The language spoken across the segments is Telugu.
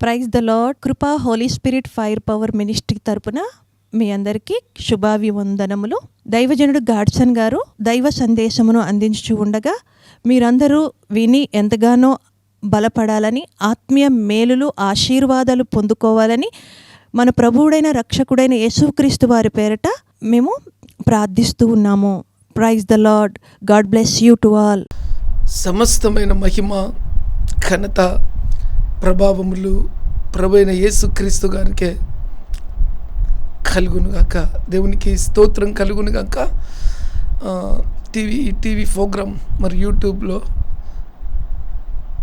Praise the lord. Kripa holy spirit fire power ministry తరపున మీ అందరికీ శుభాభివందనములు. దైవజనుడు గాడ్సన్ గారు దైవ సందేశమును అందించు ఉండగా మీరందరూ విని ఎంతగానో బలపడాలని, ఆత్మీయ మేలులు ఆశీర్వాదాలు పొందుకోవాలని మన ప్రభువుడైన రక్షకుడైన యేసుక్రీస్తు వారి పేరట మేము ప్రార్థిస్తూ ఉన్నాము. Praise the Lord. God bless you to all. సమస్తమైన మహిమ, ఘనత, ప్రభావములు ప్రభువైన యేసుక్రీస్తు గారికే కలుగునుగాక. దేవునికి స్తోత్రం కలుగునుగాక. టీవీ ప్రోగ్రామ్ మరి యూట్యూబ్లో,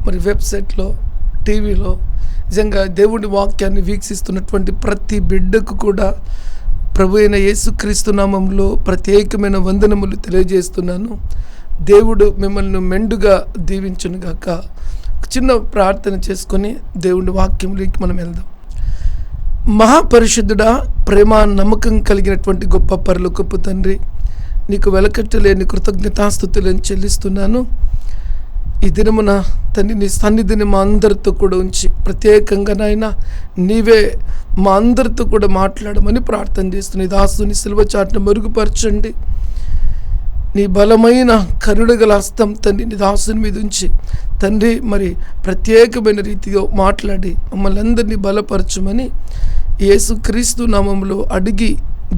మరి వెబ్సైట్లో, టీవీలో నిజంగా దేవుడి వాక్యాన్ని వీక్షిస్తున్నటువంటి ప్రతి బిడ్డకు కూడా ప్రభువైన యేసుక్రీస్తు నామంలో ప్రత్యేకమైన వందనములు తెలియజేస్తున్నాను. దేవుడు మిమ్మల్ని మెండుగా దీవించునుగాక. చిన్న ప్రార్థన చేసుకొని దేవుడి వాక్యంలోకి మనం వెళ్దాం. మహాపరిశుద్ధుడా, ప్రేమ నమ్మకం కలిగినటువంటి గొప్ప పరలోకపు తండ్రి, నీకు వెలకట్టలేని కృతజ్ఞతాస్తుతులను చెల్లిస్తున్నాను. ఈ దినమున తండ్రి నీ సన్నిధిని మా అందరితో కూడా ఉంచి ప్రత్యేకంగా నాయన నీవే మా అందరితో కూడా మాట్లాడమని ప్రార్థన చేస్తున్నా. ఈ దాసుని సిలువ చాటును మరుగుపరచండి. నీ బలమైన కరుణగల హస్తం తండ్రి నీ దాసుని మీద ఉంచి తండ్రి మరి ప్రత్యేకమైన రీతిగా మాట్లాడి మమ్మల్ని అందరినీ బలపరచమని యేసుక్రీస్తు నామములో అడిగి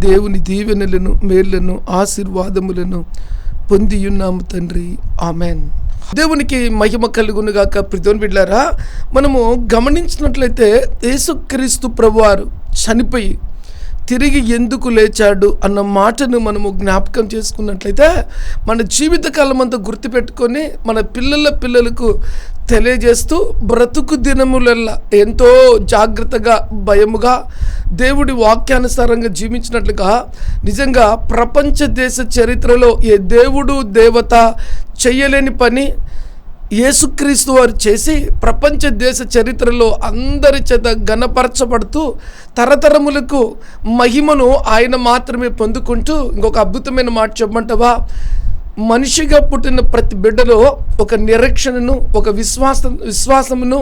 దేవుని దీవెనలను, మేళ్లను, ఆశీర్వాదములను పొందియున్నాము తండ్రి. ఆమెన్. దేవునికి మహిమ కలుగునుగాక. ప్రియమైన బిడ్డలారా, మనము గమనించినట్లయితే యేసుక్రీస్తు ప్రభువారు చనిపోయి తిరిగి ఎందుకు లేచాడు అన్న మాటను మనము జ్ఞాపకం చేసుకున్నట్లయితే మన జీవితకాలం అంతా గుర్తుపెట్టుకొని మన పిల్లలకు తెలియజేస్తూ బ్రతుకు దినములల్లా ఎంతో జాగ్రత్తగా, భయముగా దేవుడి వాక్యానుసారంగా జీవించినట్లుగా నిజంగా ప్రపంచ దేశ చరిత్రలో ఏ దేవుడు దేవత చేయలేని పని యేసుక్రీస్తు వారు చేసి ప్రపంచ దేశ చరిత్రలో అందరి చేత ఘనపరచబడుతూ తరతరములకు మహిమను ఆయన మాత్రమే పొందుకుంటూ, ఇంకొక అద్భుతమైన మాట చెప్పమంటావా, మనిషిగా పుట్టిన ప్రతి బిడ్డలో ఒక నిరీక్షణను, ఒక విశ్వాసమును,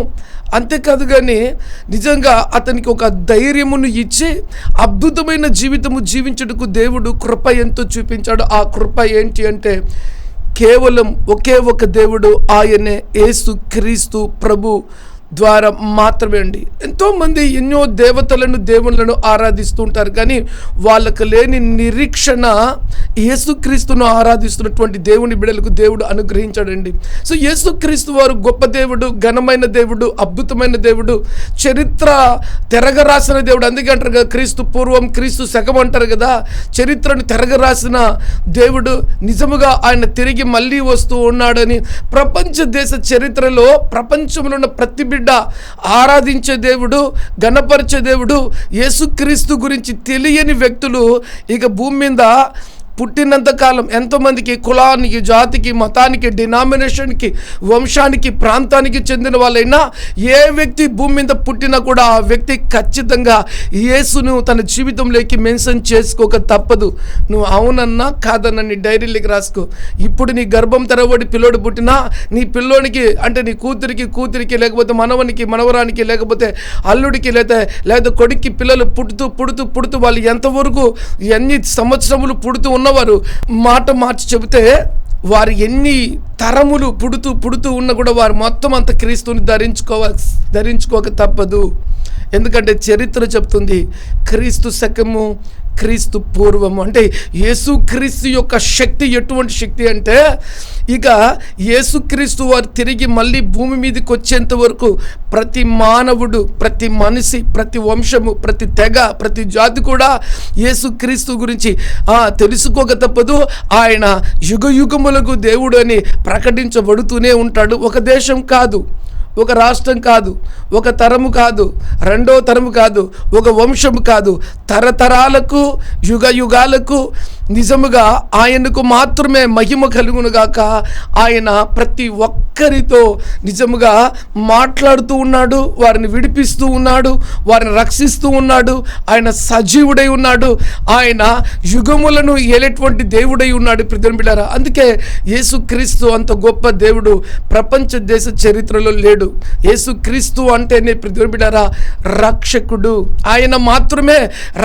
అంతేకాదు కానీ నిజంగా అతనికి ఒక ధైర్యమును ఇచ్చి అద్భుతమైన జీవితము జీవించుటకు దేవుడు కృప ఎంతో చూపించాడు. ఆ కృప ఏంటి అంటే కేవలం ఒకే ఒక దేవుడు, ఆయనే యేసుక్రీస్తు ప్రభు ద్వారా మాత్రమే అండి. ఎంతోమంది ఎన్నో దేవతలను, దేవుళ్ళను ఆరాధిస్తూ ఉంటారు, కానీ వాళ్ళకు లేని నిరీక్షణ యేసుక్రీస్తును ఆరాధిస్తున్నటువంటి దేవుని బిడ్డలకు దేవుడు అనుగ్రహించాడండి. సో యేసుక్రీస్తు వారు గొప్ప దేవుడు, ఘనమైన దేవుడు, అద్భుతమైన దేవుడు, చరిత్ర తెరగరాసిన దేవుడు. అందుకే అంటారు కదా, క్రీస్తు పూర్వం క్రీస్తు శకం అంటారు కదా. చరిత్రను తెరగరాసిన దేవుడు, నిజముగా ఆయన తిరిగి మళ్ళీ వస్తూ ఉన్నాడని ప్రపంచ దేశ చరిత్రలో ప్రపంచంలో ఉన్న ప్రతి బిడ్డ ఆరాధించే దేవుడు, ఘనపరిచే దేవుడు. యేసుక్రీస్తు గురించి తెలియని వ్యక్తులు ఇక భూమి మీద పుట్టినంత కాలం ఎంతోమందికి కులానికి, జాతికి, మతానికి, డినామినేషన్కి, వంశానికి, ప్రాంతానికి చెందిన వాళ్ళైనా ఏ వ్యక్తి భూమి మీద పుట్టినా కూడా ఆ వ్యక్తి ఖచ్చితంగా యేసును తన జీవితంలోకి మెన్షన్ చేసుకోక తప్పదు. నువ్వు అవునన్నా కాదన్నా నీ డైరీలోకి రాసుకో. ఇప్పుడు నీ గర్భం తెరవబడి పిల్లోడు పుట్టినా నీ పిల్లోనికి అంటే నీ కూతురికి లేకపోతే మనవరానికి లేకపోతే అల్లుడికి లేదా కొడుక్కి పిల్లలు పుడుతూ వాళ్ళు ఎంతవరకు ఎన్ని సంవత్సరములు పుడుతూ ఉన్నవారు మాట మార్చి చెబితే వారు ఎన్ని తరములు పుడుతూ ఉన్నా కూడా వారు మొత్తం అంత క్రీస్తుని ధరించుకోక తప్పదు. ఎందుకంటే చరిత్ర చెప్తుంది క్రీస్తు శకము, క్రీస్తు పూర్వము. అంటే యేసుక్రీస్తు యొక్క శక్తి ఎటువంటి శక్తి అంటే ఇక యేసుక్రీస్తు వారు తిరిగి మళ్ళీ భూమి మీదకి వచ్చేంత వరకు ప్రతి మానవుడు, ప్రతి మనిషి, ప్రతి వంశము, ప్రతి తెగ, ప్రతి జాతి కూడా యేసుక్రీస్తు గురించి తెలుసుకోక తప్పదు. ఆయన యుగయుగములకు దేవుడు అని ప్రకటించబడుతూనే ఉంటాడు. ఒక దేశం కాదు, ఒక రాష్ట్రం కాదు, ఒక తరము కాదు, రెండో తరము కాదు, ఒక వంశము కాదు, తరతరాలకు, యుగాలకు నిజముగా ఆయనకు మాత్రమే మహిమ కలుగునుగాక. ఆయన ప్రతి ఒక్కరితో నిజముగా మాట్లాడుతూ ఉన్నాడు, వారిని విడిపిస్తూ ఉన్నాడు, వారిని రక్షిస్తూ ఉన్నాడు. ఆయన సజీవుడై ఉన్నాడు, ఆయన యుగములను ఏలేటువంటి దేవుడై ఉన్నాడు. ప్రియమైన బిడ్డలారా, అందుకే యేసుక్రీస్తు అంత గొప్ప దేవుడు ప్రపంచ దేశ చరిత్రలో లేడు. యేసుక్రీస్తు అంటేనే ప్రియమైన బిడ్డలారా రక్షకుడు. ఆయన మాత్రమే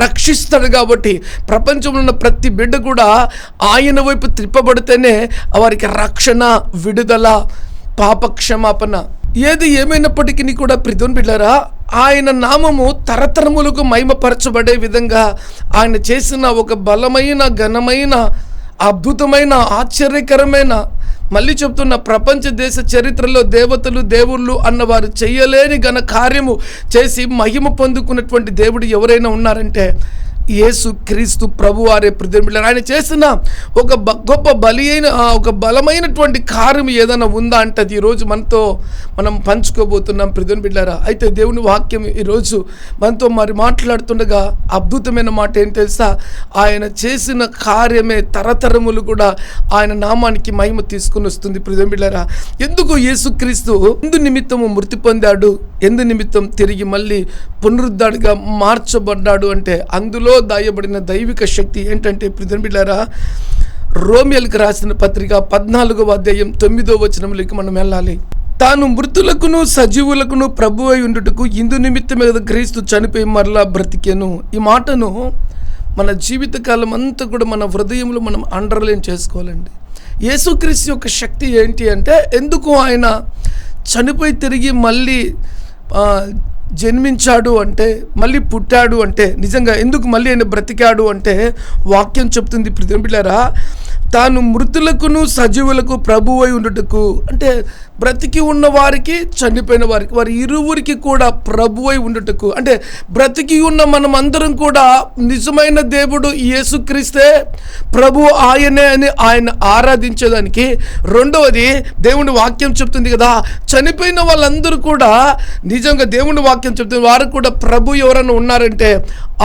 రక్షిస్తాడు. కాబట్టి ప్రపంచంలో ఉన్న ప్రతి బిడ్డ కూడా ఆయన వైపు త్రిప్పబడితేనే వారికి రక్షణ, విడుదల, పాప క్షమాపణ. ఏది ఏమైనప్పటికీ కూడా ప్రియమైన బిడ్డలారా, ఆయన నామము తరతరములకు మహిమపరచబడే విధంగా ఆయన చేసిన ఒక బలమైన, ఘనమైన, అద్భుతమైన, ఆశ్చర్యకరమైన, మళ్ళీ చెప్తున్న ప్రపంచ దేశ చరిత్రలో దేవతలు, దేవుళ్ళు అన్నవారు చేయలేని ఘన కార్యము చేసి మహిమ పొందుకున్నటువంటి దేవుడు ఎవరైనా ఉన్నారంటే యేసు క్రీస్తు ప్రభువారే. ప్రియమైన ఆయన చేసిన ఒక గొప్ప ఒక బలమైనటువంటి కార్యం ఏదైనా ఉందా అంటే అది ఈరోజు మనం పంచుకోబోతున్నాం ప్రియమైన బిడ్డలారా. అయితే దేవుని వాక్యం ఈరోజు మనతో మాట్లాడుతుండగా అద్భుతమైన మాట ఏం తెలుసా? ఆయన చేసిన కార్యమే తరతరములు కూడా ఆయన నామానికి మహిమ తీసుకుని వస్తుంది. ప్రియమైన బిడ్డలారా, ఎందుకు యేసుక్రీస్తు ఎందు నిమిత్తము మృతి పొందాడు, ఎందు నిమిత్తం తిరిగి మళ్ళీ పునరుద్ధరణగా మార్చబడ్డాడు అంటే అందులో దాయబడిన దైవిక శక్తి ఏంటంటే ప్రియమైన బిడ్డలారా, రోమియోలకు రాసిన పత్రిక 14వ అధ్యాయం 9వ వచనంలోకి మనం వెళ్ళాలి. తాను మృతులకును సజీవులకును ప్రభువై ఉండుటకు ఇందు నిమిత్తమే కదా క్రీస్తు చనిపోయి మరలా బ్రతికెను. ఈ మాటను మన జీవితకాలం అంతా కూడా మన హృదయంలో మనం అండర్లైన్ చేసుకోవాలండి. యేసుక్రీస్తు యొక్క శక్తి ఏంటి అంటే, ఎందుకు ఆయన చనిపోయి తిరిగి మళ్ళీ జన్మించాడు అంటే, మళ్ళీ పుట్టాడు అంటే, నిజంగా ఎందుకు మళ్ళీ ఆయన బ్రతికాడు అంటే వాక్యం చెప్తుంది ప్రియమైన బిడ్డలారా, తాను మృతులకును సజీవులకు ప్రభువై ఉండుటకు అంటే బ్రతికి ఉన్న వారికి, చనిపోయిన వారికి, వారి ఇరువురికి కూడా ప్రభువై ఉండుటకు అంటే బ్రతికి ఉన్న మనం అందరం కూడా నిజమైన దేవుడు యేసుక్రీస్తే ప్రభు ఆయనే అని ఆయన ఆరాధించేదానికి. రెండవది దేవుని వాక్యం చెప్తుంది కదా, చనిపోయిన వాళ్ళందరూ కూడా నిజంగా దేవుని వాక్యం చెప్తుంది వారు కూడా ప్రభు ఎవరైనా ఉన్నారంటే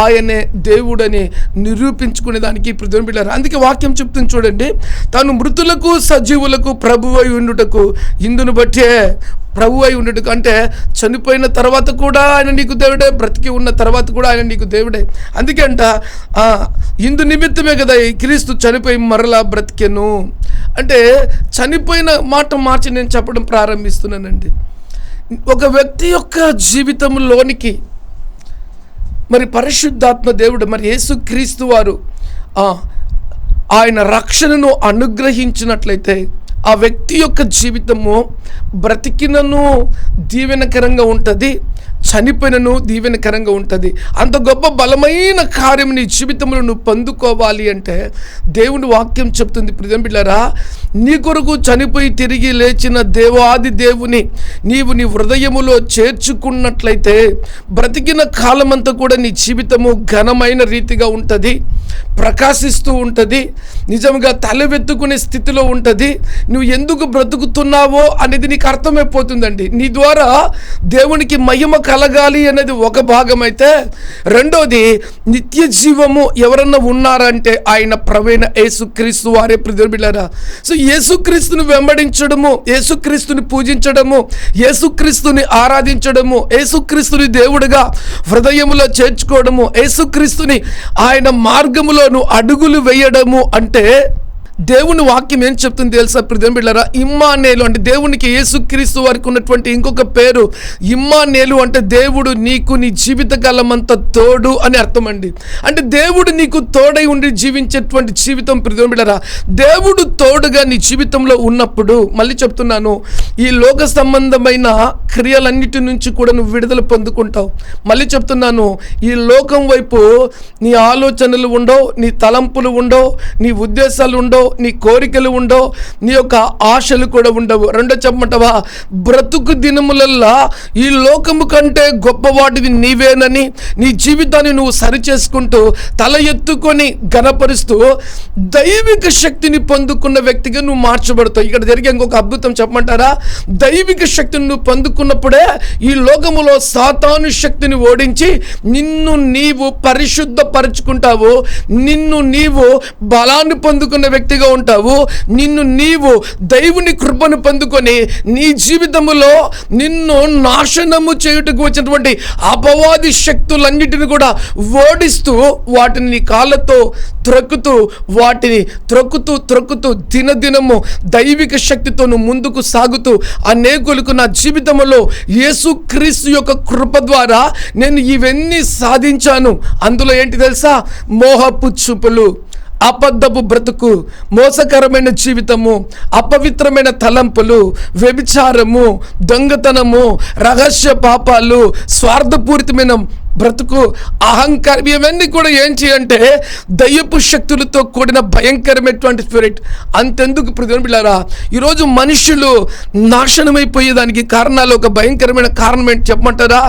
ఆయనే దేవుడని నిరూపించుకునే దానికి ప్రియమైన బిడ్డలారా. అందుకే వాక్యం చెప్తుంది చూడండి, తాను మృతులకు సజీవులకు ప్రభువై ఉండుటకు ఇందును బట్టే ప్రభువై ఉండుటకు అంటే చనిపోయిన తర్వాత కూడా ఆయన నీకు దేవుడే, బ్రతికి ఉన్న తర్వాత కూడా ఆయన నీకు దేవుడే. అందుకే అంట ఇందు నిమిత్తమే కదా ఈ క్రీస్తు చనిపోయి మరలా బ్రతికెను అంటే చనిపోయిన మాట మార్చి నేను చెప్పడం ప్రారంభిస్తున్నానండి. ఒక వ్యక్తి యొక్క జీవితంలోనికి మరి పరిశుద్ధాత్మ దేవుడు మరి యేసుక్రీస్తు వారు ఆయన రక్షణను అనుగ్రహించినట్లయితే ఆ వ్యక్తి యొక్క జీవితము బ్రతికినను దీవెనకరంగా ఉంటుంది, చనిపోయినను దీవెనకరంగా ఉంటుంది. అంత గొప్ప బలమైన కార్యం నీ జీవితంలో నువ్వు పొందుకోవాలి అంటే దేవుని వాక్యం చెప్తుంది ప్రియమైన బిడ్డలారా, నీ కొరకు చనిపోయి తిరిగి లేచిన దేవాది దేవుని నీవు నీ హృదయములో చేర్చుకున్నట్లయితే బ్రతికిన కాలమంతా కూడా నీ జీవితము ఘనమైన రీతిగా ఉంటుంది, ప్రకాశిస్తూ ఉంటుంది, నిజంగా తలవెత్తుకునే స్థితిలో ఉంటుంది. నువ్వు ఎందుకు బ్రతుకుతున్నావో అనేది నీకు అర్థమైపోతుందండి. నీ ద్వారా దేవునికి మహిమ కలగాలి అనేది ఒక భాగం అయితే, రెండోది నిత్య జీవము ఎవరన్నా ఉన్నారంటే ఆయన ప్రవీణ యేసుక్రీస్తు వారే. ప్రియమైన బిడ్డలారా, సో యేసుక్రీస్తుని వెంబడించడము, యేసుక్రీస్తుని పూజించడము, యేసుక్రీస్తుని ఆరాధించడము, యేసుక్రీస్తుని దేవుడిగా హృదయములో చేర్చుకోవడము, యేసుక్రీస్తుని ఆయన మార్గములో నువ్వు అడుగులు వేయడము అంటే దేవుని వాక్యం ఏం చెప్తుంది తెలుసా ప్రియమైన బిడ్డలారా? ఇమ్మానేలు అంటే దేవునికి యేసుక్రీస్తు వారికి ఉన్నటువంటి ఇంకొక పేరు ఇమ్మానేలు అంటే దేవుడు నీకు నీ జీవితకాలం అంతా తోడు అని అర్థం అండి. అంటే దేవుడు నీకు తోడై ఉండి జీవించేటువంటి జీవితం ప్రియమైన బిడ్డలారా. దేవుడు తోడుగా నీ జీవితంలో ఉన్నప్పుడు, మళ్ళీ చెప్తున్నాను, ఈ లోక సంబంధమైన క్రియలన్నిటి నుంచి కూడా నువ్వు విడుదల పొందుకుంటావు. మళ్ళీ చెప్తున్నాను, ఈ లోకం వైపు నీ ఆలోచనలు ఉండవు, నీ తలంపులు ఉండవు, నీ ఉద్దేశాలు ఉండవు, నీ కోరికలు ఉండవు, నీ యొక్క ఆశలు కూడా ఉండవు. రెండో చెప్పమంటావా, బ్రతుకు దినములల్లా ఈ లోకము కంటే గొప్పవాటిది నీవేనని నీ జీవితాన్ని నువ్వు సరిచేసుకుంటూ తల ఎత్తుకొని గణపరుస్తూ దైవిక శక్తిని పొందుకున్న వ్యక్తిగా నువ్వు మార్చబడతావు. ఇక్కడ జరిగే ఇంకొక అద్భుతం చెప్పమంటారా, దైవిక శక్తిని నువ్వు పొందుకున్నప్పుడే ఈ లోకములో సాతాను శక్తిని ఓడించి నిన్ను నీవు పరిశుద్ధపరచుకుంటావు, నిన్ను నీవు బలాన్ని పొందుకున్న వ్యక్తిగా ఉంటావు, నిన్ను నీవు దేవుని కృపను పొందుకొని నీ జీవితములో నిన్ను నాశనము చేయుటకు వచ్చినటువంటి అపవాది శక్తులన్నిటిని కూడా ఓడిస్తూ వాటిని నీ కాళ్ళతో వాటిని త్రొక్కుతూ దినదినము దైవిక శక్తితో నువ్వు ముందుకు సాగుతూ అనేకులకు నా జీవితంలో యేసుక్రీస్తు యొక్క కృప ద్వారా నేను ఇవన్నీ సాధించాను. అందులో ఏంటి తెలుసా, మోహపు చూపులు, అబద్ధపు బ్రతుకు, మోసకరమైన జీవితము, అపవిత్రమైన తలంపులు, వ్యభిచారము, దొంగతనము, రహస్య పాపాలు, స్వార్థపూరితమైన బ్రతుకు, అహంకారం, ఇవన్నీ కూడా ఏంటి అంటే దయ్యపు శక్తులతో కూడిన భయంకరమైనటువంటి స్పిరిట్. అంతెందుకు ప్రియమిత్రులారా, ఈరోజు మనుషులు నాశనమైపోయేదానికి కారణాలు ఒక భయంకరమైన కారణం ఏంటి చెప్పమంటారా,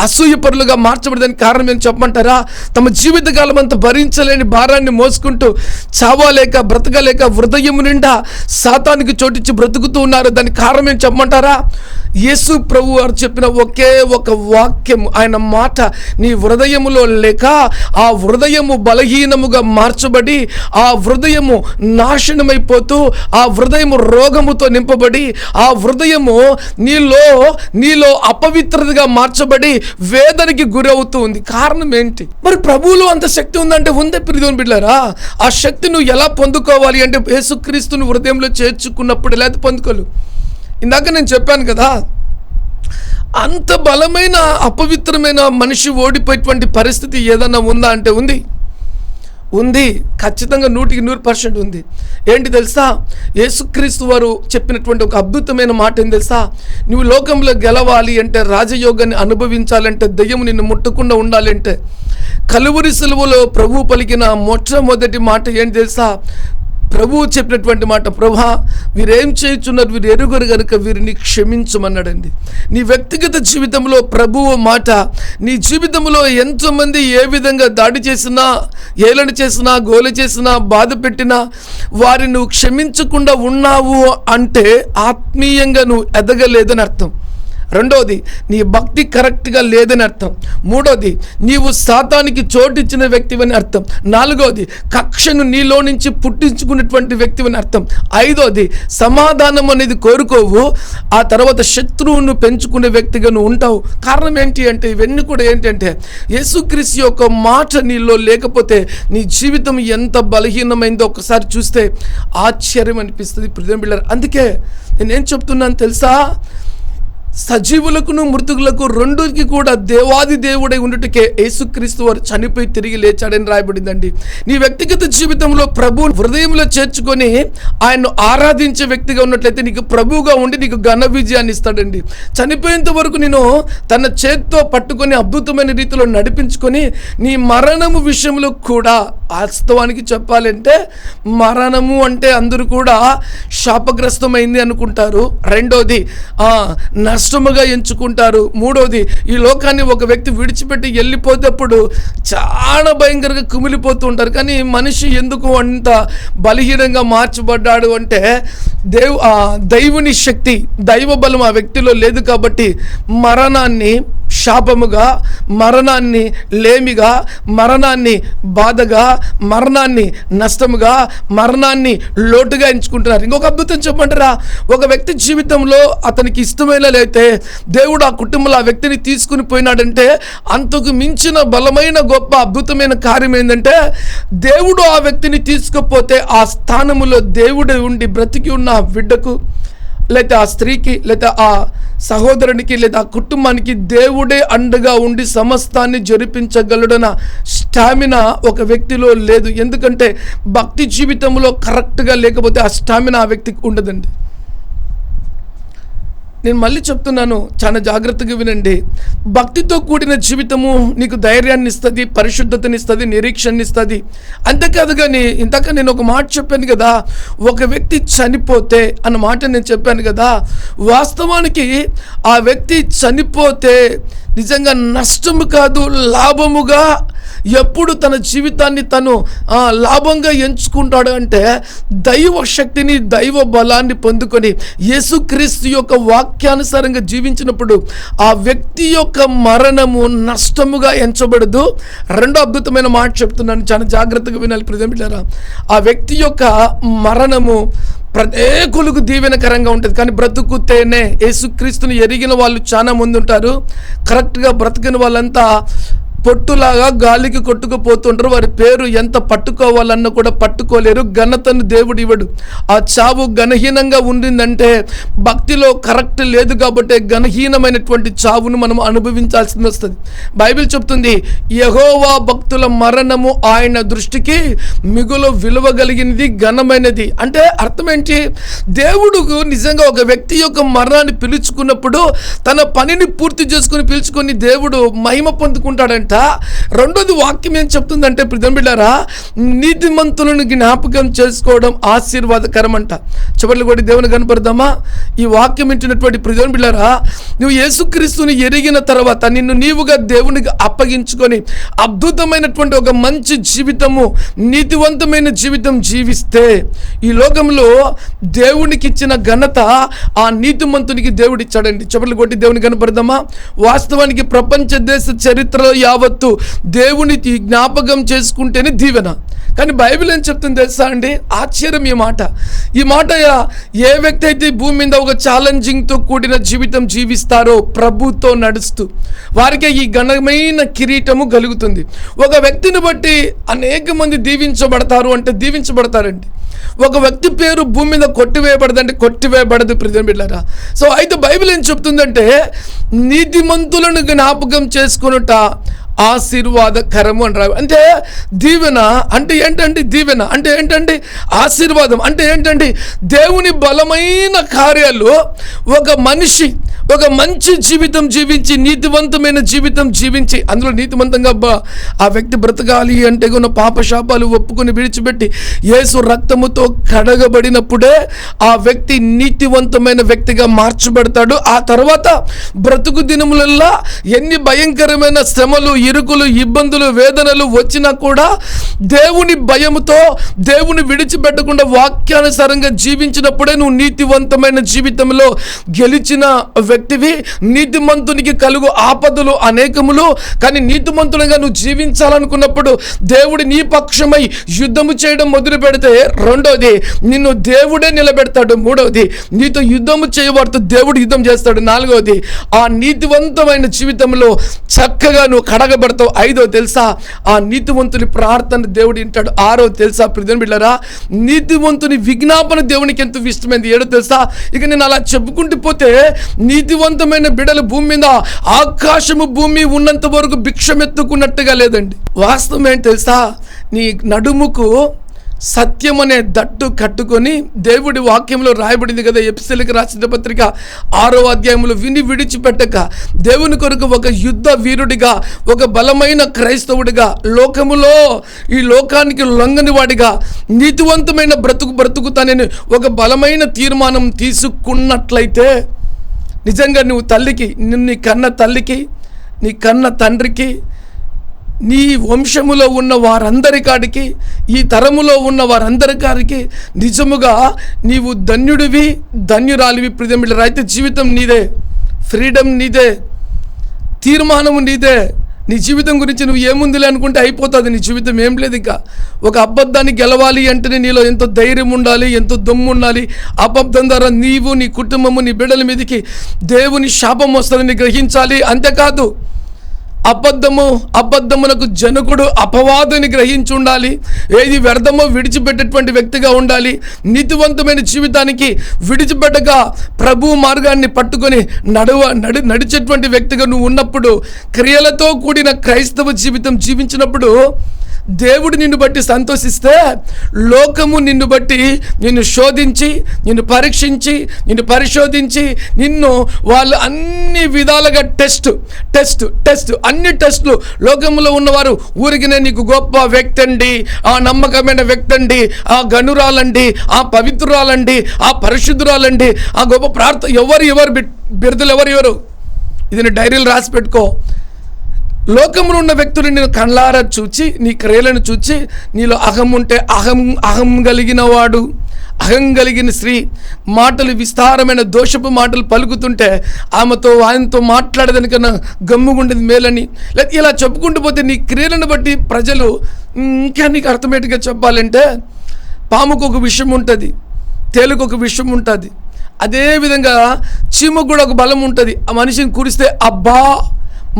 అసూయపరులుగా మార్చబడడానికి కారణం ఏంటి చెప్పమంటారా, తమ జీవితకాలం అంతా భరించలేని భారాన్ని మోసుకుంటూ చావలేక బ్రతకలేక హృదయం నిండా సాతానికి చోటిచ్చి బ్రతుకుతూ ఉన్నారు. దానికి కారణం ఏంటి చెప్పమంటారా, యేసు ప్రభు వారు చెప్పిన ఒకే ఒక వాక్యం, ఆయన మాట నీ హృదయములో లేక ఆ హృదయము బలహీనముగా మార్చబడి ఆ హృదయము నాశనమైపోతూ ఆ హృదయము రోగముతో నింపబడి ఆ హృదయము నీలో అపవిత్రతగా మార్చబడి వేదనకి గురవుతూ ఉంది. కారణం ఏంటి? మరి ప్రభువులో అంత శక్తి ఉందంటే ఉందే ప్రియమైన బిడ్డలారా. ఆ శక్తి నువ్వు ఎలా పొందుకోవాలి అంటే యేసుక్రీస్తుని హృదయంలో చేర్చుకున్నప్పుడు ఎలా పొందుకోలు. ఇందాక నేను చెప్పాను కదా, అంత బలమైన అపవిత్రమైన మనిషి ఓడిపోయేటువంటి పరిస్థితి ఏదన్నా ఉందా అంటే ఉంది, ఖచ్చితంగా 100% ఉంది. ఏంటి తెలుసా, యేసుక్రీస్తు వారు చెప్పినటువంటి ఒక అద్భుతమైన మాట ఏం తెలుసా, నువ్వు లోకంలో గెలవాలి అంటే, రాజయోగాన్ని అనుభవించాలంటే, దయ్యం నిన్ను ముట్టకుండా ఉండాలంటే, కలువరి సిలువలో ప్రభు పలికిన మొట్టమొదటి మాట ఏంటి తెలుసా, ప్రభువు చెప్పినటువంటి మాట, ప్రభా వీరేం చేయుచున్నారు, వీరు ఎరుగరు గనుక వీరిని క్షమించమన్నాడండి. నీ వ్యక్తిగత జీవితంలో ప్రభువు మాట, నీ జీవితంలో ఎంతోమంది ఏ విధంగా దాడి చేసినా, ఏలన చేసినా, గోల చేసినా, బాధ పెట్టినా వారిని నువ్వు క్షమించకుండా ఉన్నావు అంటే ఆత్మీయంగా నువ్వు ఎదగలేదని అర్థం. రెండోది, నీ భక్తి కరెక్ట్గా లేదని అర్థం. మూడోది, నీవు సాతానికి చోటిచ్చిన వ్యక్తివని అర్థం. నాలుగోది, కక్షను నీలో నుంచి పుట్టించుకున్నటువంటి వ్యక్తివని అర్థం. ఐదోది, సమాధానం అనేది కోరుకోవు, ఆ తర్వాత శత్రువును పెంచుకునే వ్యక్తిగా నువ్వు ఉంటావు. కారణం ఏంటి అంటే, ఇవన్నీ కూడా ఏంటంటే యేసుక్రీస్తు యొక్క మాట నీలో లేకపోతే నీ జీవితం ఎంత బలహీనమైందో ఒకసారి చూస్తే ఆశ్చర్యం అనిపిస్తుంది ప్రియమైన బిడ్డలారా. అందుకే నేనేం చెప్తున్నాను తెలుసా, సజీవులకును మృతులకు రెండుకి కూడా దేవాది దేవుడై ఉండుటకే యేసుక్రీస్తు వారు చనిపోయి తిరిగి లేచాడని రాయబడిందండి. నీ వ్యక్తిగత జీవితంలో ప్రభువు హృదయంలో చేర్చుకొని ఆయన్ను ఆరాధించే వ్యక్తిగా ఉన్నట్లయితే నీకు ప్రభువుగా ఉండి నీకు ఘన విజయాన్ని ఇస్తాడండి. చనిపోయేంత వరకు నేను తన చేతితో పట్టుకొని అద్భుతమైన రీతిలో నడిపించుకొని నీ మరణము విషయంలో కూడా, వాస్తవానికి చెప్పాలంటే మరణము అంటే అందరూ కూడా శాపగ్రస్తమైంది అనుకుంటారు. రెండోది నష్టముగా ఎంచుకుంటారు. మూడోది, ఈ లోకాన్ని ఒక వ్యక్తి విడిచిపెట్టి వెళ్ళిపోతేప్పుడు చాలా భయంకరంగా కుమిలిపోతూ ఉంటారు. కానీ మనిషి ఎందుకు అంత బలహీనంగా మార్చబడ్డాడు అంటే దైవుని శక్తి, దైవ బలం ఆ వ్యక్తిలో లేదు కాబట్టి మరణాన్ని శాపముగా, మరణాన్ని లేమిగా, మరణాన్ని బాధగా, మరణాన్ని నష్టముగా, మరణాన్ని లోటుగా ఎంచుకుంటున్నారు. ఇంకొక అద్భుతం చెప్పమంటారా, ఒక వ్యక్తి జీవితంలో అతనికి ఇష్టమైన లేతే దేవుడు ఆ కుటుంబంలో ఆ వ్యక్తిని తీసుకుని పోయినాడంటే అంతకు మించిన బలమైన గొప్ప అద్భుతమైన కార్యం ఏంటంటే, దేవుడు ఆ వ్యక్తిని తీసుకుపోతే ఆ స్థానములో దేవుడు ఉండి బ్రతికి ఉన్న ఆ బిడ్డకు, లేదా ఆ స్త్రీకి, లేదా ఆ సహోదరునికి, లేదా ఆ కుటుంబానికి దేవుడే అండగా ఉండి సమస్తాన్ని జరిపించగలడన స్టామినా ఒక వ్యక్తిలో లేదు. ఎందుకంటే భక్తి జీవితంలో కరెక్ట్గా లేకపోతే ఆ స్టామినా ఆ వ్యక్తికి ఉండదండి. నేను మళ్ళీ చెప్తున్నాను, చాలా జాగ్రత్తగా వినండి. భక్తితో కూడిన జీవితము నీకు ధైర్యాన్ని ఇస్తుంది, పరిశుద్ధతని ఇస్తుంది, నిరీక్షణ ఇస్తుంది. అంతేకాదు కానీ ఇంతక నేను ఒక మాట చెప్పాను కదా, ఒక వ్యక్తి చనిపోతే అన్న మాట నేను చెప్పాను కదా. వాస్తవానికి ఆ వ్యక్తి చనిపోతే నిజంగా నష్టము కాదు, లాభముగా ఎప్పుడు తన జీవితాన్ని తను లాభంగా ఎంచుకుంటాడు అంటే దైవ శక్తిని, దైవ బలాన్ని పొందుకొని యేసుక్రీస్తు యొక్క వాక్యానుసారంగా జీవించినప్పుడు ఆ వ్యక్తి యొక్క మరణము నష్టముగా ఎంచబడదు. రెండో అద్భుతమైన మాట చెప్తున్నాను, చాలా జాగ్రత్తగా వినాలి ప్రియమిత్రులారా. ఆ వ్యక్తి యొక్క మరణము అనేకులకు దీవెనకరంగా ఉంటుంది. కానీ బ్రతుకుతేనే, యేసుక్రీస్తుని ఎరిగిన వాళ్ళు చాలా మంది ఉంటారు, కరెక్ట్గా బ్రతికిన వాళ్ళంతా పొట్టులాగా గాలికి కొట్టుకుపోతుంటారు. వారి పేరు ఎంత పట్టుకోవాలన్నా కూడా పట్టుకోలేరు. ఘనతను దేవుడు ఇవ్వడు. ఆ చావు ఘనహీనంగా ఉండిందంటే భక్తిలో కరెక్ట్ లేదు కాబట్టి ఘనహీనమైనటువంటి చావును మనం అనుభవించాల్సి వస్తుంది. బైబిల్ చెప్తుంది, యెహోవా భక్తుల మరణము ఆయన దృష్టికి మిగులు విలువ కలిగినది, ఘనమైనది. అంటే అర్థం ఏంటి? దేవుడు నిజంగా ఒక వ్యక్తి యొక్క మరణాన్ని పిలుచుకున్నప్పుడు తన పనిని పూర్తి చేసుకుని పిలుచుకొని దేవుడు మహిమ పొందుకుంటాడంట. రెండోది వాక్యం ఏం చెప్తుందంటే ప్రియమిత్రులారా, నీతిమంతులను జ్ఞాపకం చేసుకోవడం ఆశీర్వాదకరం అంట. చివర్లు కూడా దేవుని కనపడదామా? ఈ వాక్యం వింటున్నటువంటి ప్రియమిత్రులారా, నువ్వు యేసుక్రీస్తుని ఎరిగిన తర్వాత నిన్ను నీవుగా దేవునికి అప్పగించుకొని అద్భుతమైనటువంటి ఒక మంచి జీవితము, నీతివంతమైన జీవితం జీవిస్తే ఈ లోకంలో దేవునికి ఇచ్చిన ఘనత ఆ నీతిమంతునికి దేవుడు ఇచ్చాడండి. చివర్లు కొట్టి దేవుని కనపడదామా? వాస్తవానికి ప్రపంచ దేశ చరిత్రలో యావత్తు దేవుని జ్ఞాపకం చేసుకుంటేనే దీవెన. కానీ బైబిల్ ఏం చెప్తుంది తెలుసా అండి? ఆశ్చర్యం ఈ మాట ఏ వ్యక్తి అయితే భూమి మీద ఒక ఛాలెంజింగ్తో కూడిన జీవితం జీవిస్తారో, ప్రభుతో నడుస్తూ, వారికి ఈ ఘనమైన కిరీటము కలుగుతుంది. ఒక వ్యక్తిని బట్టి అనేక మంది దీవించబడతారు అంటే దీవించబడతారండి. ఒక వ్యక్తి పేరు భూమి మీద కొట్టివేయబడదంటే కొట్టివేయబడదు ప్రియమిత్రులారా. సో అయితే బైబిల్ ఏం చెప్తుందంటే నీతిమంతులను జ్ఞాపకం చేసుకొనుట ఆశీర్వాదకరము అంటారు. అంటే దీవెన అంటే ఏంటండి? దీవెన అంటే ఏంటండి? ఆశీర్వాదం అంటే ఏంటండి? దేవుని బలమైన కార్యాలు ఒక మనిషి ఒక మంచి జీవితం జీవించి, నీతివంతమైన జీవితం జీవించి, అందులో నీతివంతంగా ఆ వ్యక్తి బ్రతకాలి అంటే ఉన్న పాపశాపాలు ఒప్పుకొని విడిచిపెట్టి యేసు రక్తముతో కడగబడినప్పుడే ఆ వ్యక్తి నీతివంతమైన వ్యక్తిగా మార్చబడతాడు. ఆ తర్వాత బ్రతుకు దినములల్లా ఎన్ని భయంకరమైన శ్రమలు, ఇరుకులు, ఇబ్బందులు, వేదనలు వచ్చినా కూడా దేవుని భయముతో, దేవుని విడిచిపెట్టకుండా వాక్యానుసారంగా జీవించినప్పుడే నువ్వు నీతివంతమైన జీవితంలో గెలిచిన వ్యక్తివి. నీతిమంతునికి కలుగు ఆపదలు అనేకములు, కానీ నీతిమంతునిగా నువ్వు జీవించాలనుకున్నప్పుడు దేవుడు నీ పక్షమై యుద్ధము చేయడం మొదలు పెడితే, రెండోది నిన్ను దేవుడే నిలబెడతాడు, మూడవది నీతో యుద్ధము చేయబడుతూ దేవుడు యుద్ధం చేస్తాడు, నాలుగవది ఆ నీతివంతమైన జీవితంలో చక్కగా నువ్వు కడగబడతావు, ఐదో తెలుసా ఆ నీతివంతుని ప్రార్థన దేవుడు వింటాడు, ఆరో తెలుసా ప్రియమిత్రులారా నీతివంతుని విజ్ఞాపన దేవునికి ఎంతో ఇష్టమైంది, ఏడో తెలుసా. ఇక నేను అలా చెప్పుకుంటూ పోతే నీతివంతమైన బిడ్డలు భూమి మీద ఆకాశము భూమి ఉన్నంత వరకు భిక్షమెత్తుకున్నట్టుగా లేదండి. వాస్తవం ఏంటి తెలుసా? నీ నడుముకు సత్యం అనే దట్టు కట్టుకొని, దేవుడి వాక్యంలో రాయబడింది కదా, ఎపిసీలకు రాసిన పత్రిక 6వ అధ్యాయంలో, విని విడిచిపెట్టక దేవుని కొరకు ఒక యుద్ధ వీరుడిగా, ఒక బలమైన క్రైస్తవుడిగా, లోకములో ఈ లోకానికి లొంగని వాడిగా నీతివంతమైన బ్రతుకుతానని ఒక బలమైన తీర్మానం తీసుకున్నట్లయితే నిజంగా నువ్వు తల్లికి, నీ కన్న తల్లికి, నీ కన్న తండ్రికి, నీ వంశములో ఉన్న వారందరికాడికి, ఈ తరములో ఉన్న వారందరికాడికి నిజముగా నీవు ధన్యుడివి, ధన్యురాలివి ప్రియమిత్రులారా. అయితే జీవితం నీదే, ఫ్రీడమ్ నీదే, తీర్మానము నీదే. నీ జీవితం గురించి నువ్వు ఏముందిలే అనుకుంటే అయిపోతుంది. నీ జీవితం ఏం లేదు. ఇంకా ఒక అబద్ధాన్ని గెలవాలి అంటేనే నీలో ఎంతో ధైర్యం ఉండాలి, ఎంతో దమ్ము ఉండాలి. అబద్ధం ద్వారా నీవు, నీ కుటుంబము, నీ బిడ్డల మీదకి దేవుని శాపం వస్తుందని గ్రహించాలి. అంతేకాదు అబద్ధమునకు జనకుడు అపవాదుని గ్రహించి ఉండాలి. ఏది వ్యర్థమో విడిచిపెట్టేటువంటి వ్యక్తిగా ఉండాలి. నీతివంతమైన జీవితానికి విడిచిపెట్టగా ప్రభు మార్గాన్ని పట్టుకొని నడిచేటువంటి వ్యక్తిగా నువ్వు ఉన్నప్పుడు, క్రియలతో కూడిన క్రైస్తవ జీవితం జీవించినప్పుడు దేవుడు నిన్ను బట్టి సంతోషిస్తే లోకము నిన్ను బట్టి నిన్ను శోధించి, నిన్ను పరీక్షించి, నిన్ను పరిశోధించి, నిన్ను వాళ్ళు అన్ని విధాలుగా టెస్ట్ అన్ని టెస్టులు లోకంలో ఉన్నవారు ఊరికినే నీకు గొప్ప వ్యక్తి అండి, ఆ నమ్మకమైన వ్యక్తి అండి, ఆ గనురాలండి, ఆ పవిత్రురాలండి, ఆ పరిశుద్ధురాలండి, ఆ గొప్ప ఎవరు బిరుదులు ఎవరు ఇది నీ డైరీలు రాసి పెట్టుకో. లోకములో ఉన్న వ్యక్తులు నేను కళ్ళారా చూచి, నీ క్రియలను చూచి, నీలో అహం ఉంటే అహం కలిగిన వాడు, అహం కలిగిన స్త్రీ మాటలు విస్తారమైన దోషపు మాటలు పలుకుతుంటే ఆయనతో మాట్లాడేదానికన్నా గమ్ముగుండేది మేలని, లేదా ఇలా చెప్పుకుంటూ పోతే నీ క్రియలను బట్టి ప్రజలు ఇంకా నీకు అర్థమేటిగా చెప్పాలంటే, పాముకు ఒక విషయం ఉంటుంది, తేలుకు ఒక విషయం ఉంటుంది, అదేవిధంగా చీమకు కూడా ఒక బలం ఉంటుంది. ఆ మనిషిని కురిస్తే అబ్బా,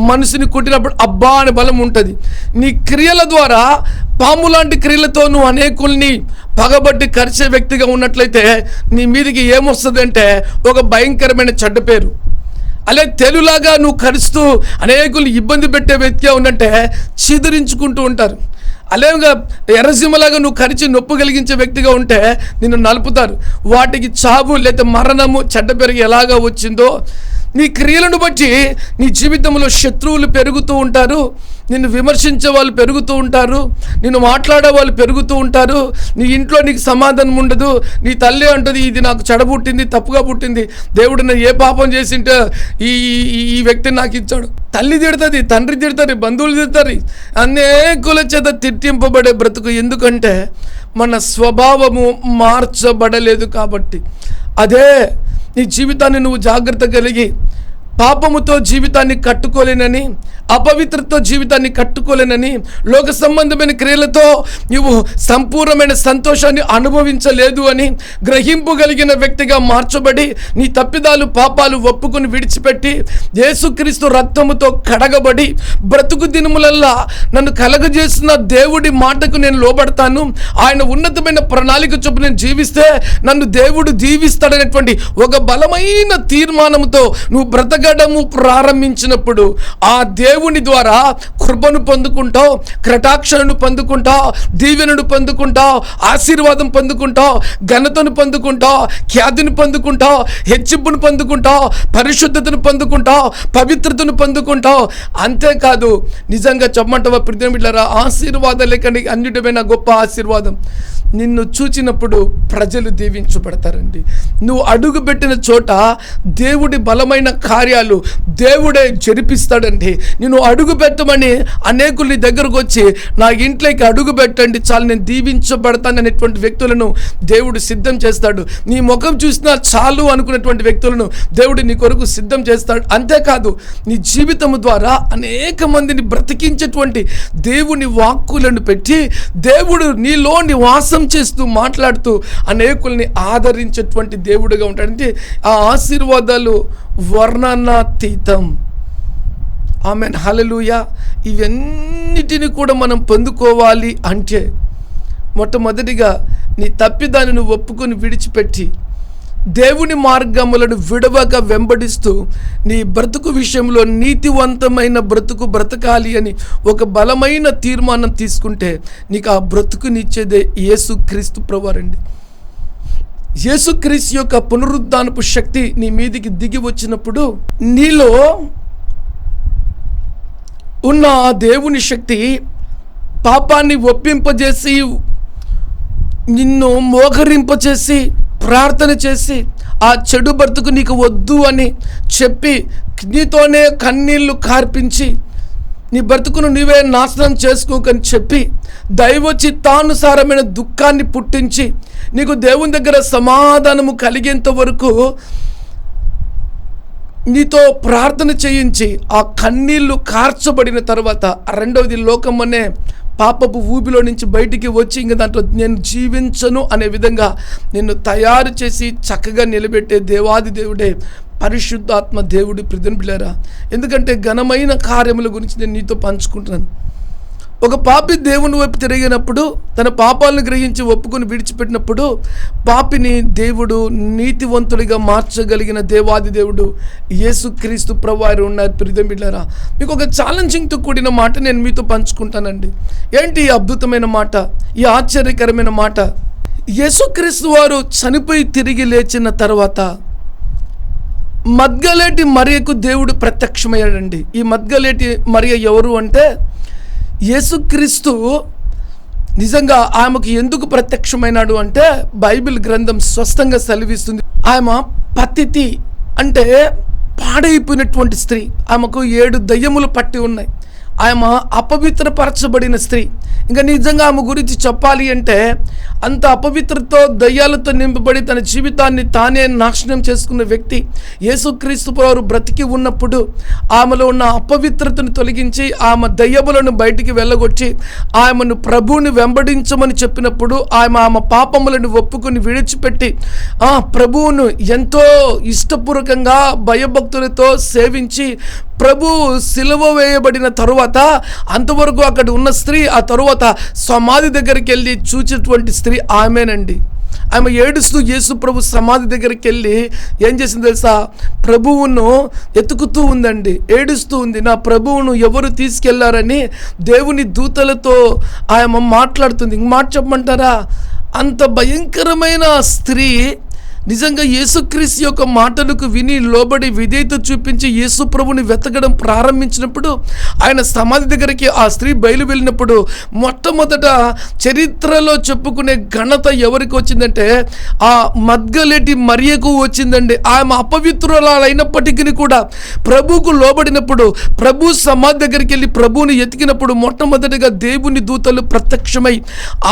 మనసుని కొట్టినప్పుడు అబ్బా అనే బలం ఉంటుంది. నీ క్రియల ద్వారా, పాము లాంటి క్రియలతో నువ్వు అనేకుల్ని పగబట్టి కరిచే వ్యక్తిగా ఉన్నట్లయితే నీ మీదకి ఏమొస్తుంది అంటే ఒక భయంకరమైన చెడ్డ పేరు. అలాగే తెలులాగా నువ్వు కరుస్తూ అనేకుల్ని ఇబ్బంది పెట్టే వ్యక్తిగా ఉన్నట్టే చిదిరించుకుంటూ ఉంటారు. అలాగా ఎర్రసీమలాగా నువ్వు కరిచి నొప్పి కలిగించే వ్యక్తిగా ఉంటే నిన్ను నలుపుతారు. వాటికి చావు లేదా మరణము చెడ్డ పెరిగి ఎలాగా వచ్చిందో నీ క్రియలను బట్టి నీ జీవితంలో శత్రువులు పెరుగుతూ ఉంటారు, నిన్ను విమర్శించే వాళ్ళు పెరుగుతూ ఉంటారు, నిన్ను మాట్లాడే వాళ్ళు పెరుగుతూ ఉంటారు. నీ ఇంట్లో నీకు సమాధానం ఉండదు. నీ తల్లి అంటుంది, ఇది నాకు చెడబుట్టింది, తప్పుగా పుట్టింది, దేవుడు నేను ఏ పాపం చేసింటే ఈ వ్యక్తిని నాకు ఇచ్చాడు. తల్లి తిడుతుంది, తండ్రి తిడతారు, బంధువులు తిడతారు, అనేకుల చేత తిట్టింపబడే బ్రతుకు. ఎందుకంటే మన స్వభావము మార్చబడలేదు కాబట్టి. అదే నీ జీవితాన్ని నువ్వు జాగ్రత్త కలిగి పాపముతో జీవితాన్ని కట్టుకోలేనని, అపవిత్రతో జీవితాన్ని కట్టుకోలేనని, లోక సంబంధమైన క్రియలతో నువ్వు సంపూర్ణమైన సంతోషాన్ని అనుభవించలేదు అని గ్రహింపగలిగిన వ్యక్తిగా మార్చబడి నీ తప్పిదాలు పాపాలు ఒప్పుకొని విడిచిపెట్టి యేసుక్రీస్తు రక్తముతో కడగబడి బ్రతుకు దినములల్లా నన్ను కలగజేసిన దేవుడి మాటకు నేను లోబడతాను, ఆయన ఉన్నతమైన ప్రణాళిక చొప్పున నేను జీవిస్తే నన్ను దేవుడు దీవిస్తాడనేటువంటి ఒక బలమైన తీర్మానంతో నువ్వు బ్రతకడము ప్రారంభించినప్పుడు ఆ దేవుని ద్వారా కృపను పొందుకుంటావు, కటాక్షను పొందుకుంటావు, దీవెనను పొందుకుంటావు, ఆశీర్వాదం పొందుకుంటావు, ఘనతను పొందుకుంటావు, ఖ్యాతిని పొందుకుంటావు, హెచ్చింపును పొందుకుంటావు, పరిశుద్ధతను పొందుకుంటావు, పవిత్రతను పొందుకుంటావు. అంతేకాదు నిజంగా చెప్పమంటావా ప్రియమిత్రులారా, ఆశీర్వాదాలే కానీ అన్నిటిపైన గొప్ప ఆశీర్వాదం నిన్ను చూచినప్పుడు ప్రజలు దీవించబడతారండి. నువ్వు అడుగు పెట్టిన చోట దేవుడి బలమైన కార్యాలు దేవుడే జరిపిస్తాడండి. నేను అడుగు పెట్టమని అనేకులు నీ దగ్గరకు వచ్చి నా ఇంట్లోకి అడుగు పెట్టండి చాలు నేను దీవించబడతాననేటువంటి వ్యక్తులను దేవుడు సిద్ధం చేస్తాడు. నీ ముఖం చూసినా చాలు అనుకునేటువంటి వ్యక్తులను దేవుడు నీ కొరకు సిద్ధం చేస్తాడు. అంతేకాదు నీ జీవితం ద్వారా అనేక మందిని బ్రతికించేటువంటి దేవుని వాక్కులను పెట్టి దేవుడు నీలో నివాసం చేస్తూ మాట్లాడుతూ అనేకుల్ని ఆదరించేటువంటి దేవుడుగా ఉంటాడంటే ఆ ఆశీర్వాదాలు వర్ణనాతీతం. ఆమేన్, హల్లెలూయా. ఇవన్నిటిని కూడా మనం పొందుకోవాలి అంటే మొట్టమొదటిగా నీ తప్పిదాన్ని నువ్వు ఒప్పుకొని విడిచిపెట్టి దేవుని మార్గములను విడవక వెంబడిస్తూ నీ బ్రతుకు విషయంలో నీతివంతమైన బ్రతుకు బ్రతకాలి అని ఒక బలమైన తీర్మానం తీసుకుంటే నీకు ఆ బ్రతుకునిచ్చేదే యేసుక్రీస్తు ప్రభువారండి. యేసుక్రీస్తు యొక్క పునరుద్ధానపు శక్తి నీ మీదికి దిగి వచ్చినప్పుడు నీలో ఉన్న ఆ దేవుని శక్తి పాపాన్ని ఒప్పింపజేసి నిన్ను మోకరింపచేసి ప్రార్థన చేసి ఆ చెడు బ్రతుకు నీకు వద్దు అని చెప్పి నీతోనే కన్నీళ్లు కార్పించి నీ బ్రతుకును నీవే నాశనం చేసుకోకని చెప్పి దైవ చిత్తానుసారమైన దుఃఖాన్ని పుట్టించి నీకు దేవుని దగ్గర సమాధానము కలిగేంత వరకు నీతో ప్రార్థన చేయించి ఆ కన్నీళ్లు కార్చబడిన తర్వాత రెండవది లోకం అనే పాపపు ఊబిలో నుంచి బయటికి వచ్చి ఇంక దాంట్లో నేను జీవించను అనే విధంగా నిన్ను తయారు చేసి చక్కగా నిలబెట్టే దేవాది దేవుడే పరిశుద్ధాత్మ దేవుడి ప్రియమైన బిడ్డలారా. ఎందుకంటే ఘనమైన కార్యముల గురించి నేను నీతో పంచుకుంటున్నాను. ఒక పాపి దేవుని వైపు తిరిగినప్పుడు, తన పాపాలను గ్రహించి ఒప్పుకొని విడిచిపెట్టినప్పుడు పాపిని దేవుడు నీతివంతుడిగా మార్చగలిగిన దేవాది దేవుడు యేసుక్రీస్తు ప్రభువారు ఉన్నారు. ప్రియమిత్రులారా, మీకు ఒక ఛాలెంజింగ్తో కూడిన మాట నేను మీతో పంచుకుంటానండి. ఏంటి ఈ అద్భుతమైన మాట, ఈ ఆశ్చర్యకరమైన మాట? యేసుక్రీస్తు వారు చనిపోయి తిరిగి లేచిన తర్వాత మగ్దలేటి మరియకు దేవుడు ప్రత్యక్షమయ్యాడండి. ఈ మగ్దలేటి మరియ ఎవరు అంటే, యేసుక్రీస్తు నిజంగా ఆమెకు ఎందుకు ప్రత్యక్షమైనాడు అంటే, బైబిల్ గ్రంథం స్పష్టంగా సెలవిస్తుంది. ఆమె పతితి అంటే పాడైపోయినటువంటి స్త్రీ. ఆమెకు 7 దయ్యములు పట్టి ఉన్నాయి. ఆమె అపవిత్రపరచబడిన స్త్రీ. ఇంకా నిజంగా ఆమె గురించి చెప్పాలి అంటే, అంత అపవిత్రతో దయ్యాలతో నింపబడి తన జీవితాన్ని తానే నాశనం చేసుకున్న వ్యక్తి యేసుక్రీస్తు వారు బ్రతికి ఉన్నప్పుడు ఆమెలో ఉన్న అపవిత్రతను తొలగించి ఆమె దయ్యములను బయటికి వెళ్ళగొచ్చి ఆమెను ప్రభువుని వెంబడించమని చెప్పినప్పుడు ఆమె పాపములను ఒప్పుకొని విడిచిపెట్టి ప్రభువును ఎంతో ఇష్టపూర్వకంగా భయభక్తులతో సేవించి ప్రభు సిలువ వేయబడిన తరువాత అంతవరకు అక్కడ ఉన్న స్త్రీ ఆ తరువాత సమాధి దగ్గరికి వెళ్ళి చూచేటువంటి స్త్రీ ఆమెనండి. ఆమె ఏడుస్తూ యేసు ప్రభు సమాధి దగ్గరికి వెళ్ళి ఏం చేసింది తెలుసా? ప్రభువును ఎతుకుతూ ఉందండి, ఏడుస్తూ ఉంది. నా ప్రభువును ఎవరు తీసుకెళ్లారని దేవుని దూతలతో ఆమె మాట్లాడుతుంది. ఇంక మాట చెప్పమంటారా? అంత భయంకరమైన స్త్రీ నిజంగా యేసుక్రీస్తు యొక్క మాటలకు విని లోబడి విధేయత చూపించి యేసు ప్రభుని వెతకడం ప్రారంభించినప్పుడు, ఆయన సమాధి దగ్గరికి ఆ స్త్రీ బయలు వెళ్ళినప్పుడు మొట్టమొదట చరిత్రలో చెప్పుకునే ఘనత ఎవరికి వచ్చిందంటే ఆ మగ్దలేటి మరియకు వచ్చిందండి. ఆమె అపవిత్రురాలైనప్పటికీ కూడా ప్రభువుకు లోబడినప్పుడు, ప్రభు సమాధి దగ్గరికి వెళ్ళి ప్రభువుని ఎతికినప్పుడు మొట్టమొదటిగా దేవుని దూతలు ప్రత్యక్షమై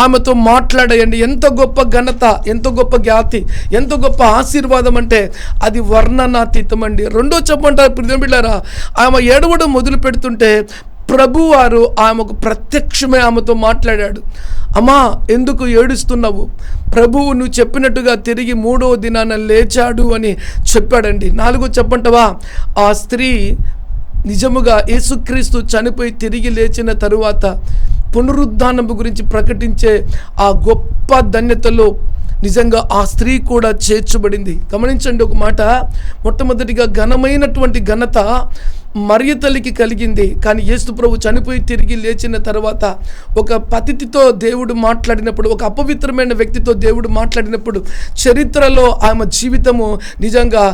ఆమెతో మాట్లాడాయండి. ఎంత గొప్ప ఘనత, ఎంత గొప్ప ఖ్యాతి, ఎంత గొప్ప ఆశీర్వాదం అంటే అది వర్ణనాతీతం అండి. రెండో చెప్పంటారు ప్రియమిత్రులారా, ఆమె ఏడవడం మొదలు పెడుతుంటే ప్రభువారు ఆమెకు ప్రత్యక్షమై ఆమెతో మాట్లాడాడు. అమ్మా, ఎందుకు ఏడుస్తున్నావు? ప్రభువు నువ్వు చెప్పినట్టుగా తిరిగి 3వ దినాన లేచాడు అని చెప్పాడండి. 4 చెప్పంటావా? ఆ స్త్రీ నిజముగా యేసుక్రీస్తు చనిపోయి తిరిగి లేచిన తరువాత పునరుద్ధానము గురించి ప్రకటించే ఆ గొప్ప ధన్యతలో నిజంగా ఆ స్త్రీ కూడా చేర్చబడింది. గమనించండి ఒక మాట, మొట్టమొదటిగా ఘనమైనటువంటి ఘనత మరియ తల్లికి కలిగింది. కానీ యేసు ప్రభు చనిపోయి తిరిగి లేచిన తర్వాత ఒక పతితితో దేవుడు మాట్లాడినప్పుడు, ఒక అపవిత్రమైన వ్యక్తితో దేవుడు మాట్లాడినప్పుడు చరిత్రలో ఆమె జీవితము నిజంగా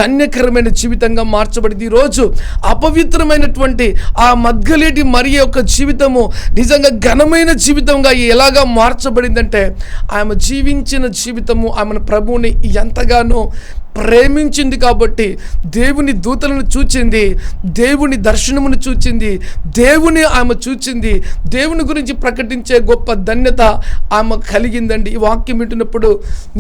ధన్యకరమైన జీవితంగా మార్చబడింది. ఈరోజు అపవిత్రమైనటువంటి ఆ మగ్దలేటి మరియ యొక్క జీవితము నిజంగా ఘనమైన జీవితంగా ఎలాగా మార్చబడిందంటే, ఆమె జీవించిన జీవితము ఆమెను ప్రభువుని ఎంతగానో ప్రేమించింది కాబట్టి దేవుని దూతలను చూచింది, దేవుని దర్శనమును చూచింది, దేవుని ఆమె చూచింది. దేవుని గురించి ప్రకటించే గొప్ప ధన్యత ఆమె కలిగిందండి. ఈ వాక్యం వింటున్నప్పుడు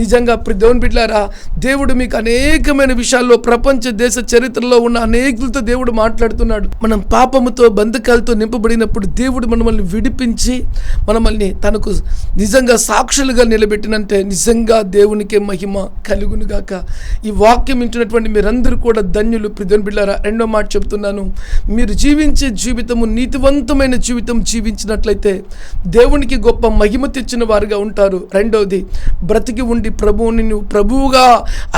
నిజంగా దేవుని బిడ్డలారా, దేవుడు మీకు అనేకమైన విషయాల్లో ప్రపంచ దేశ చరిత్రలో ఉన్న అనేకులతో దేవుడు మాట్లాడుతున్నాడు. మనం పాపముతో బంధకాలతో నింపబడినప్పుడు దేవుడు మనల్ని విడిపించి మనల్ని తనకు నిజంగా సాక్షులుగా నిలబెట్టినంటే నిజంగా దేవునికే మహిమ కలుగునుగాక. ఈ వాక్యం వింటున్నటువంటి మీరందరూ కూడా ధన్యులు. ప్రియమైన బిడ్డలారా, రెండో మాట చెప్తున్నాను, మీరు జీవించే జీవితము నీతివంతమైన జీవితం జీవించినట్లయితే దేవునికి గొప్ప మహిమ తెచ్చిన వారుగా ఉంటారు. రెండవది, బ్రతికి ఉండి ప్రభువుని నువ్వు ప్రభువుగా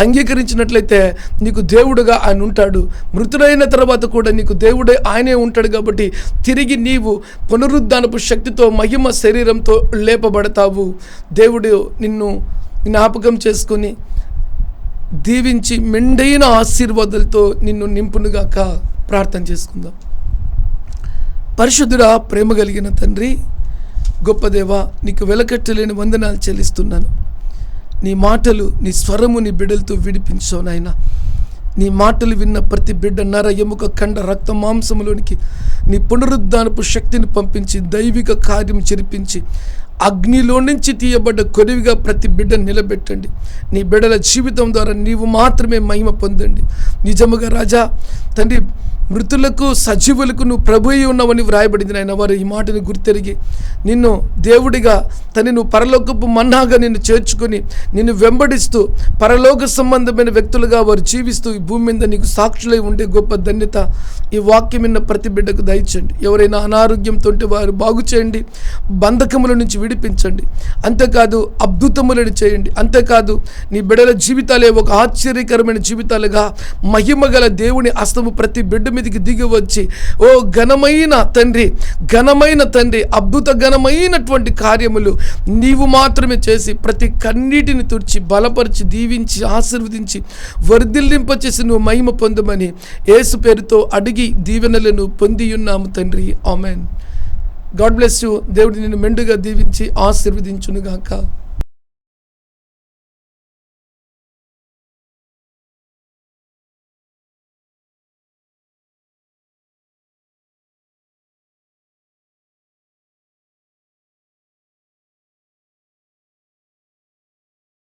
అంగీకరించినట్లయితే నీకు దేవుడుగా ఆయన ఉంటాడు. మృతుడైన తర్వాత కూడా నీకు దేవుడే ఆయనే ఉంటాడు. కాబట్టి తిరిగి నీవు పునరుద్ధానపు శక్తితో మహిమ శరీరంతో లేపబడతావు. దేవుడు నిన్ను జ్ఞాపకం చేసుకుని దీవించి మెండైన ఆశీర్వాదాలతో నిన్ను నింపునుగాక. ప్రార్థన చేసుకుందాం. పరిశుద్ధుడా, ప్రేమ కలిగిన తండ్రి, గొప్ప దేవా, నీకు వెలకట్టలేని వందనాలు చెల్లిస్తున్నాను. నీ మాటలు, నీ స్వరము నీ బిడ్డలతో విడిపించావు నాయన. నీ మాటలు విన్న ప్రతి బిడ్డ నర ఎముక కండ రక్త మాంసములోనికి నీ పునరుద్ధానపు శక్తిని పంపించి దైవిక కార్యం జరిపించి అగ్నిలో నుంచి తీయబడ్డ కొరివిగా ప్రతి బిడ్డ నిలబెట్టండి. నీ బిడ్డల జీవితం ద్వారా నీవు మాత్రమే మహిమ పొందండి. నిజముగా రాజా తండ్రి, మృతులకు సజీవులకు నువ్వు ప్రభు అయి ఉన్నావని వ్రాయబడింది నాయన. వారు ఈ మాటను గుర్తెరిగి నిన్ను దేవుడిగా నువ్వు పరలోకపు మన్నాగా నిన్ను చేర్చుకొని నిన్ను వెంబడిస్తూ పరలోక సంబంధమైన వ్యక్తులుగా వారు జీవిస్తూ ఈ భూమి మీద నీకు సాక్షులై ఉండే గొప్ప ధన్యత ఈ వాక్యం విన్న ప్రతి బిడ్డకు దయచేయండి. ఎవరైనా అనారోగ్యంతో ఉంటే వారు బాగు చేయండి, బంధకముల నుంచి విడిపించండి. అంతేకాదు అద్భుతములను చేయండి. అంతేకాదు నీ బిడ్డల జీవితాలే ఒక ఆశ్చర్యకరమైన జీవితాలుగా మహిమగల దేవుని హస్తము ప్రతి బిడ్డ మీదకి దిగి వచ్చి ఘనమైన తండ్రి అద్భుత ఘనమైనటువంటి కార్యములు నీవు మాత్రమే చేసి ప్రతి కన్నీటిని తుడిచి బలపరిచి దీవించి ఆశీర్వదించి వర్ధిల్లింపచేసి నువ్వు మహిమ పొందమని యేసు పేరుతో అడిగి దీవెనలను పొంది ఉన్నాము తండ్రి. ఆమెన్. God bless you. దేవుడు నిన్ను మెండుగా దీవించి ఆశీర్వదించునుగాక.